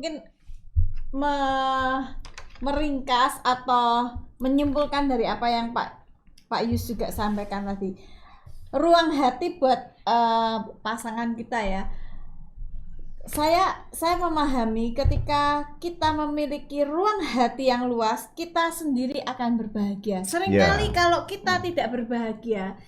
mungkin meringkas atau menyimpulkan dari apa yang Pak Yus juga sampaikan tadi. Ruang hati buat pasangan kita ya. Saya memahami ketika kita memiliki ruang hati yang luas, kita sendiri akan berbahagia. Seringkali kalau kita tidak berbahagia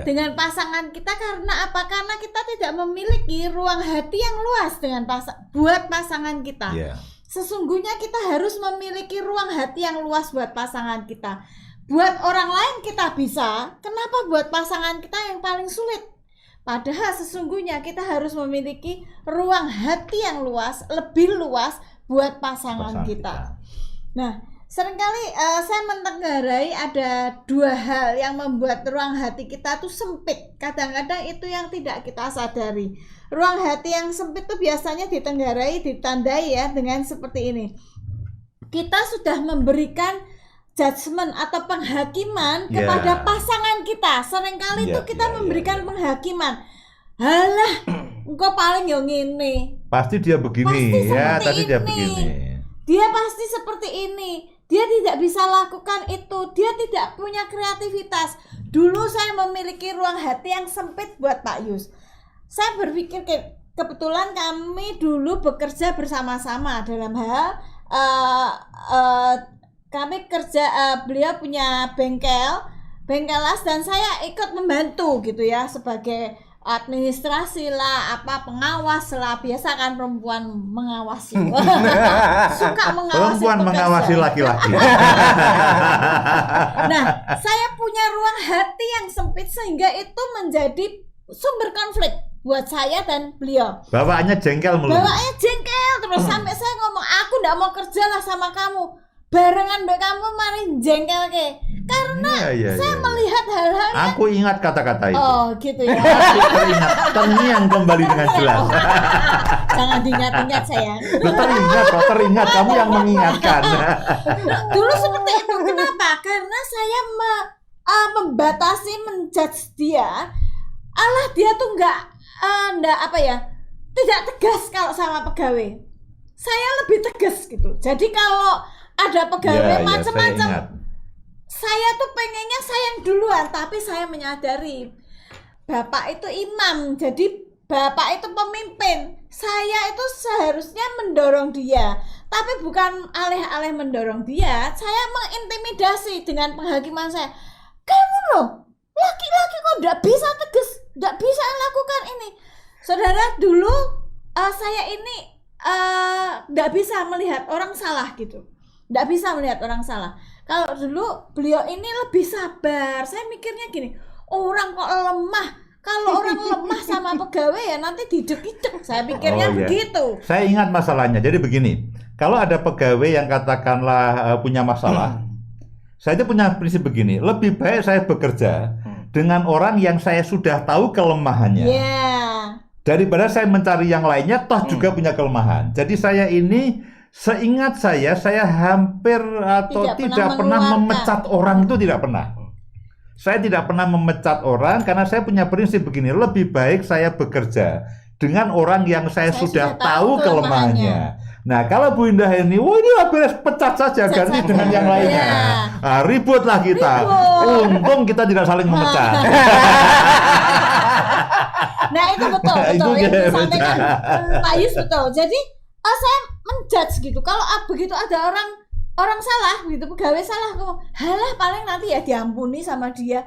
dengan pasangan kita, karena apa? Karena kita tidak memiliki ruang hati yang luas dengan buat pasangan kita. Sesungguhnya kita harus memiliki ruang hati yang luas buat pasangan kita. Buat orang lain kita bisa, kenapa buat pasangan kita yang paling sulit? Padahal sesungguhnya kita harus memiliki ruang hati yang luas, lebih luas buat pasangan kita. Nah, seringkali saya mentenggarai ada dua hal yang membuat ruang hati kita tuh sempit. Kadang-kadang itu yang tidak kita sadari. Ruang hati yang sempit tuh biasanya ditandai ya dengan seperti ini. Kita sudah memberikan judgement atau penghakiman kepada pasangan kita. Seringkali itu kita memberikan penghakiman. Halah, engkau paling yang ini. Pasti dia begini, dia begini. Dia pasti seperti ini. Dia tidak bisa lakukan itu. Dia tidak punya kreativitas. Dulu saya memiliki ruang hati yang sempit buat Pak Yus. Saya berpikir kebetulan kami dulu bekerja bersama-sama dalam hal kami kerja, beliau punya bengkel las, dan saya ikut membantu gitu ya sebagai administrasi lah, pengawas lah. Biasa kan perempuan mengawasi. Suka mengawasi perempuan mengawasi laki-laki. Nah, saya punya ruang hati yang sempit sehingga itu menjadi sumber konflik buat saya dan beliau. Bawaannya jengkel terus sampai saya ngomong, aku nggak mau kerja lah sama kamu. Barengan mbak kamu mari jengkel ke, karena saya melihat hal-hal yang... Aku ingat kata-kata itu. Oh gitu ya. Terngiang kembali dengan jelas. Jangan diingat-ingat sayang. Teringat, kamu yang mengingatkan. Dulu seperti itu. Kenapa? Karena saya membatasi, menjudge dia. Dia tuh tidak tegas kalau sama pegawai. Saya lebih tegas gitu. Jadi kalau ada pegawai macam-macam, saya tuh pengennya sayang duluan, tapi saya menyadari Bapak itu imam, jadi Bapak itu pemimpin. Saya itu seharusnya mendorong dia, tapi bukan alih-alih mendorong dia, saya mengintimidasi dengan penghakiman saya. Kamu loh, laki-laki kok nggak bisa tegas, nggak bisa lakukan ini. Saudara, dulu saya ini nggak bisa melihat orang salah gitu. Nggak bisa melihat orang salah. Kalau dulu beliau ini lebih sabar. Saya mikirnya gini, orang kok lemah. Kalau orang lemah sama pegawai ya nanti didek-idek. Saya pikirnya begitu. Saya ingat masalahnya. Jadi begini, kalau ada pegawai yang katakanlah punya masalah, saya itu punya prinsip begini, lebih baik saya bekerja dengan orang yang saya sudah tahu kelemahannya. Daripada saya mencari yang lainnya, toh juga punya kelemahan. Jadi saya ini, seingat saya hampir atau tidak pernah memecat orang, itu tidak pernah. Saya tidak pernah memecat orang karena saya punya prinsip begini, lebih baik saya bekerja dengan orang yang saya sudah tahu kelemahannya. Nah, kalau Bu Indah ini, ini beres pecat saja, ganti dengan yang lainnya. Nah, ributlah kita. Untung kita tidak saling memecat. Nah, itu betul. Yang disampaikan Pak Yus betul. Jadi saya menjudge gitu. Kalau begitu ada orang salah gitu, pegawai salah, halah paling nanti ya diampuni sama dia.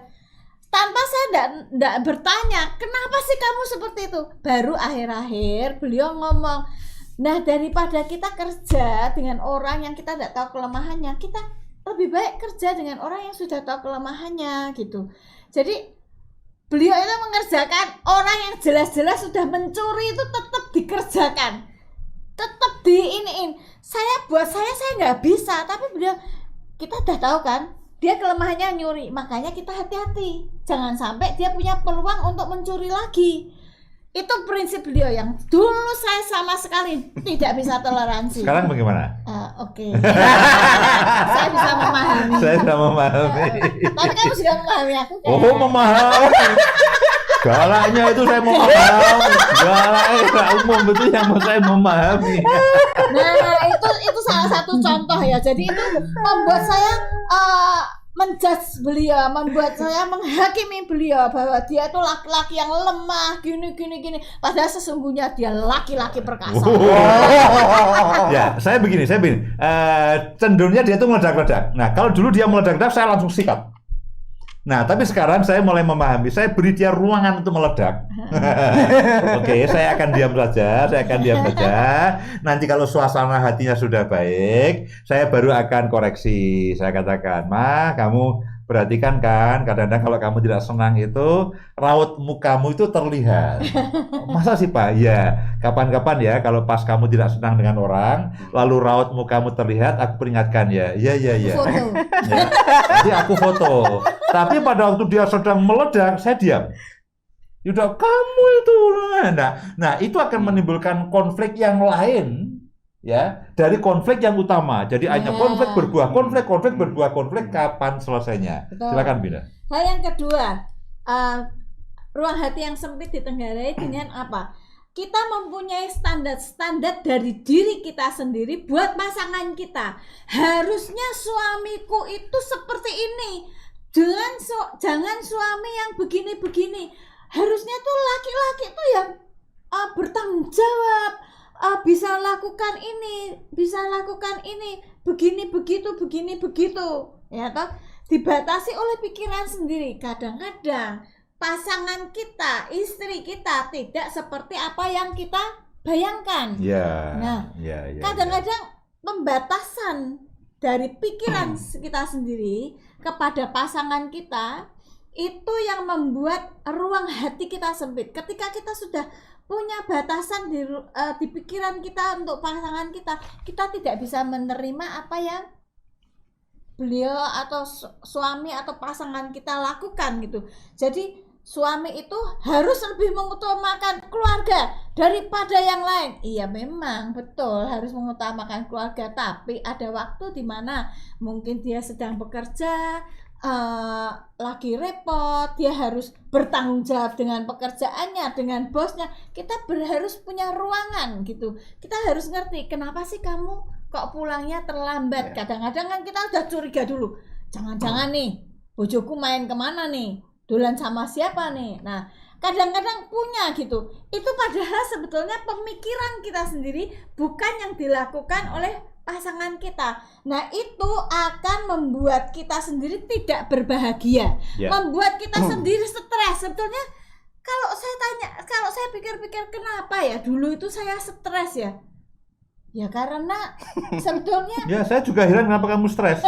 Tanpa saya enggak bertanya, kenapa sih kamu seperti itu? Baru akhir-akhir beliau ngomong, nah daripada kita kerja dengan orang yang kita enggak tahu kelemahannya, kita lebih baik kerja dengan orang yang sudah tahu kelemahannya gitu. Jadi beliau itu mengerjakan orang yang jelas-jelas sudah mencuri itu tetap dikerjakan. Tetap diiniin. Saya nggak bisa, tapi beliau, kita udah tahu kan dia kelemahannya nyuri, makanya kita hati-hati jangan sampai dia punya peluang untuk mencuri lagi. Itu prinsip beliau yang dulu saya sama sekali tidak bisa toleransi. Sekarang bagaimana? Oke. Saya bisa memahami. Saya bisa memahami. Tapi kamu juga memahami aku kan? Oh, memahami. Galaknya itu saya mau paham. Galaknya nggak umum itu yang mau saya memahami. Nah, itu salah satu contoh ya. Jadi itu membuat saya menjudge beliau, membuat saya menghakimi beliau bahwa dia itu laki-laki yang lemah, gini. Padahal sesungguhnya dia laki-laki perkasa. Ya, saya begini. Cenderungnya dia itu meledak-ledak. Nah, kalau dulu dia meledak-ledak, saya langsung sikat. Nah, tapi sekarang saya mulai memahami, saya beri dia ruangan untuk meledak. Oke, saya akan diam saja. Nanti kalau suasana hatinya sudah baik, saya baru akan koreksi. Saya katakan, "Ma, kamu perhatikan kan, kadang-kadang kalau kamu tidak senang itu, raut mukamu itu terlihat." "Masa sih, Pak?" "Ya, kapan-kapan ya, kalau pas kamu tidak senang dengan orang, lalu raut mukamu terlihat, aku peringatkan ya." Iya. Foto. Ya, nanti aku foto. Tapi pada waktu dia sedang meledak, saya diam. Udah, kamu itu. Nah, itu akan menimbulkan konflik yang lain, ya, dari konflik yang utama. Jadi hanya konflik berbuah konflik, kapan selesainya? Betul. Silakan, Bina. Hal yang kedua, ruang hati yang sempit ditenggarai dengan apa? Kita mempunyai standar dari diri kita sendiri buat pasangan kita. Harusnya suamiku itu seperti ini. Jangan suami yang begini-begini. Harusnya tuh laki-laki tuh yang bertanggung jawab, bisa lakukan ini, begini begitu, ya toh. Dibatasi oleh pikiran sendiri. Kadang-kadang pasangan kita, istri kita tidak seperti apa yang kita bayangkan. Kadang-kadang pembatasan dari pikiran kita sendiri kepada pasangan kita itu yang membuat ruang hati kita sempit. Ketika kita sudah punya batasan di pikiran kita untuk pasangan kita tidak bisa menerima apa yang beliau atau suami atau pasangan kita lakukan gitu. Jadi suami itu harus lebih mengutamakan keluarga daripada yang lain. Iya, memang betul harus mengutamakan keluarga, tapi ada waktu di mana mungkin dia sedang bekerja, lagi repot, dia harus bertanggung jawab dengan pekerjaannya, dengan bosnya. Kita harus punya ruangan gitu. Kita harus ngerti, kenapa sih kamu kok pulangnya terlambat? Kadang-kadang kan kita udah curiga dulu, jangan-jangan nih bojoku main kemana nih, dolan sama siapa nih. Nah, kadang-kadang punya gitu. Itu padahal sebetulnya pemikiran kita sendiri, bukan yang dilakukan oleh pasangan kita. Nah, itu akan membuat kita sendiri tidak berbahagia, membuat kita sendiri stres. Sebetulnya kalau saya pikir-pikir, kenapa ya dulu itu saya stres ya? Ya karena sebetulnya ya, saya juga heran kenapa kamu stres.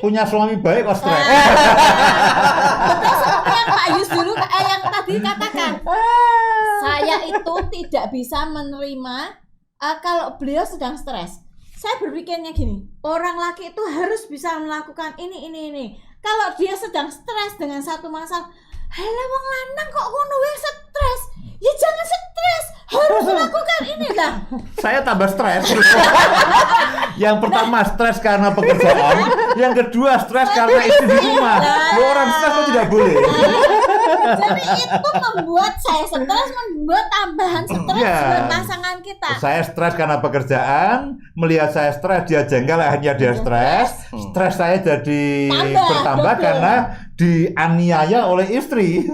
punya suami baik kok stres. Betul seperti yang Pak Yus dulu yang tadi katakan. Saya itu tidak bisa menerima kalau beliau sedang stres. Saya berpikirnya gini, orang laki itu harus bisa melakukan ini. Kalau dia sedang stres dengan satu masalah, halah wong lanang kok ngono wae stres. Ya jangan stres, harus melakukan ini lah. Saya tambah stres. Yang pertama stres karena pekerjaan, yang kedua stres karena istri di rumah. Orang stres kok tidak boleh. Jadi itu membuat saya stres, membuat tambahan stres buat pasangan kita. Saya stres karena pekerjaan, melihat saya stres, dia jengkel, akhirnya dia stres. Stres saya jadi bertambah karena dianiaya oleh istri.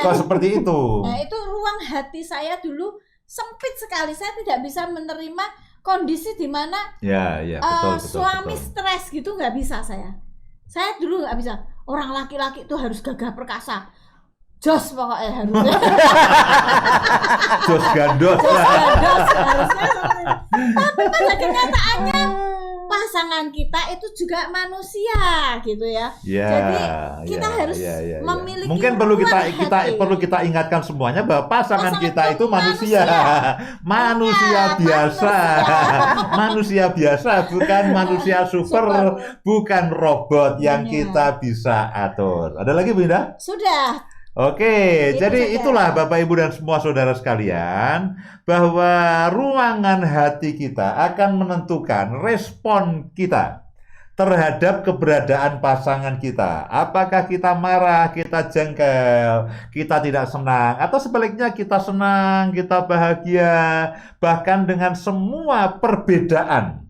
Kok seperti itu? Nah, itu ruang hati saya dulu sempit sekali. Saya tidak bisa menerima kondisi di mana betul, suami stres gitu, nggak bisa saya. Saya dulu nggak bisa. Orang laki-laki itu harus gagah perkasa. Jos pokoknya harusnya. Jos gandos. Harusnya. Tapi pada kenyataannya pasangan kita itu juga manusia gitu ya. Jadi kita harus memiliki. Mungkin perlu kita ingatkan semuanya bahwa pasangan kita itu manusia. Manusia biasa. Manusia biasa, bukan manusia super, bukan robot yang kita bisa atur. Ada lagi, Bunda? Sudah. Oke, jadi itulah Bapak Ibu dan semua saudara sekalian, bahwa ruangan hati kita akan menentukan respon kita. terhadap keberadaan pasangan kita. Apakah kita marah, kita jengkel, kita tidak senang, atau sebaliknya kita senang, kita bahagia, bahkan dengan semua perbedaan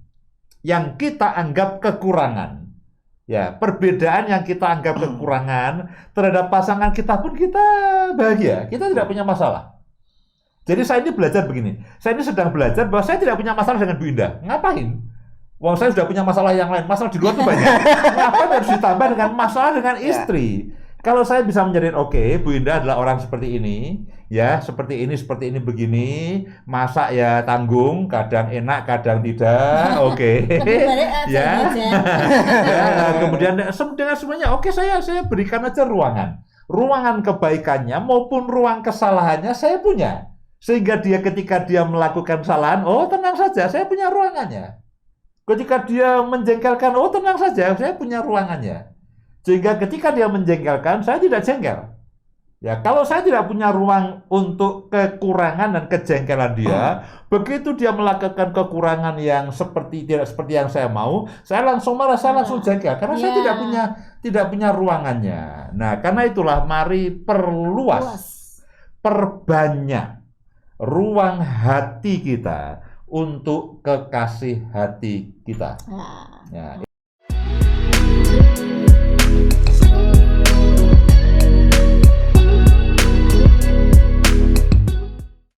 yang kita anggap kekurangan. Ya, perbedaan yang kita anggap kekurangan terhadap pasangan kita pun kita bahagia, kita tidak punya masalah. Jadi saya ini belajar begini, saya ini sedang belajar bahwa saya tidak punya masalah dengan Bu Indah. Ngapain? Wong saya sudah punya masalah yang lain, masalah di luar itu banyak. Ngapain harus ditambah dengan masalah dengan istri? Kalau saya bisa menjadi oke, Bu Indah adalah orang seperti ini, ya seperti ini begini, masak ya tanggung, kadang enak, kadang tidak, oke. Ya, ya, kemudian dengan semuanya, oke saya berikan aja ruangan kebaikannya maupun ruang kesalahannya saya punya, sehingga ketika dia melakukan kesalahan, oh tenang saja, saya punya ruangannya. Ketika dia menjengkelkan, oh tenang saja, saya punya ruangannya. Sehingga ketika dia menjengkelkan, saya tidak jengkel. Ya, kalau saya tidak punya ruang untuk kekurangan dan kejengkelan dia, begitu dia melakukan kekurangan yang tidak seperti yang saya mau, saya langsung marah, saya langsung jengkel karena saya tidak punya ruangannya. Nah, karena itulah mari perbanyak ruang hati kita untuk kekasih hati kita. Ya,